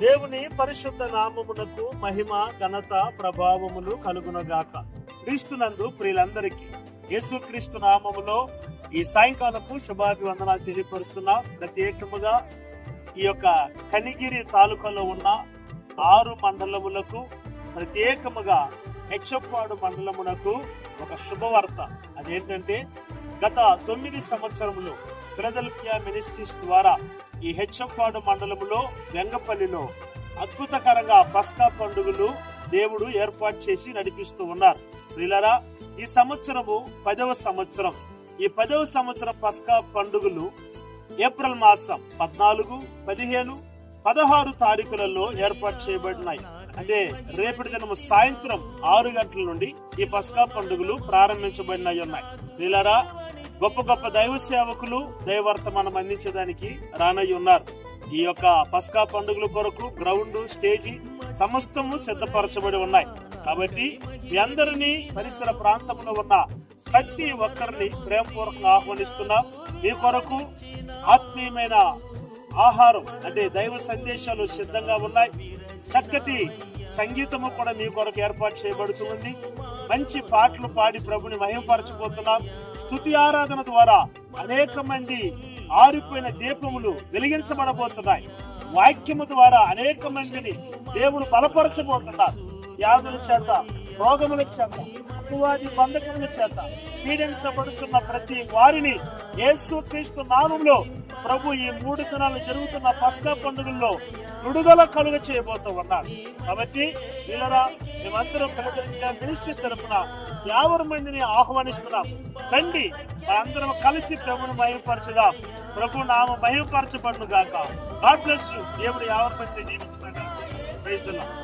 దేవుని పరిశుద్ధ నామమునకు మహిమ, ఘనత, ప్రభావములు కలుగునగాక. క్రీస్తునందు ప్రియులందరికీ యేసుక్రీస్తు నామములో ఈ సాయంకాలపు శుభాభివందనాలు తెలియపరుస్తున్నా. ప్రత్యేకముగా ఈ యొక్క కనిగిరి తాలూకాలో ఉన్న 6 మండలములకు, ప్రత్యేకముగా హెచ్చపాడు మండలమునకు ఒక శుభవార్త. అదేంటంటే గత 9 సంవత్సరములు ఫిలదెల్ఫియా మినిస్ట్రీస్ ద్వారా ఈ హెచ్చపాడు మండలములో వెంగపల్లిలో అద్భుతకరంగా పస్కా పండుగలు దేవుడు ఏర్పాటు చేసి నడిపిస్తూ ఉన్నారు. ప్రియులారా, ఈ సంవత్సరము 10వ సంవత్సరం. ఈ 10వ సంవత్సరం పస్కా పండుగలు ఏప్రిల్ మాసం 14, 15, 16 తారీఖులలో ఏర్పాటు చేయబడినాయి. అంటే రేపటి దినము సాయంత్రం 6 గంటల నుండి ఈ పస్కా పండుగలు ప్రారంభించబడినాయి ఉన్నాయి. ప్రియులారా, గొప్ప గొప్ప దైవ సేవకులు దైవర్తమానం అందించడానికి రానయ్యి ఉన్నారు. ఈ యొక్క పస్కా పండుగల కొరకు గ్రౌండ్, స్టేజి సమస్తము సిద్ధపరచబడి ఉన్నాయి. కాబట్టి మీ అందరినీ పరిసర ప్రాంతంలో ఉన్న ప్రతి ఒక్కరిని ప్రేమపూర్వకంగా ఆహ్వానిస్తున్నాం. మీ కొరకు ఆత్మీయమైన ఆహారం అంటే దైవ సందేశాలు సిద్ధంగా ఉన్నాయి. చక్కటి సంగీతము కూడా మీ కొరకు ఏర్పాటు చేయబడుతుంది. మంచి పాటలు పాడి ప్రభుని మహిమపరచబోతున్నాం. స్తుతి ఆరాధన ద్వారా అనేక మంది ఆరిపోయిన దీపములు వెలిగించబడబోతున్నాయి. వాక్యము ద్వారా అనేక మందిని దేవుడు బలపరచబోతున్నారు. వ్యాధుల చేత, రోగముల చేత, అపవాది బంధకముల చేత పీడించబడుతున్న ప్రతి వారిని యేసుక్రీస్తు నామములో ప్రభు ఈ 3 దినాలు జరుగుతున్న పస్కా పండుగల్లో విడుదల కలుగ చేయబోతూ ఉన్నారు. కాబట్టి వీళ్ళరా మేమందరం ఫిలదెల్ఫియా మినిస్ట్రీస్ తరపున 50 మందిని ఆహ్వానిస్తున్నాం. రండి, మనందరం కలిసి ప్రభుని మహిమపరచుదాం. ప్రభు నామ మహిమపరచబడును గాక. God bless you. దేవుడు 50 మంది నియమించుకున్నాడు. Praise the lord.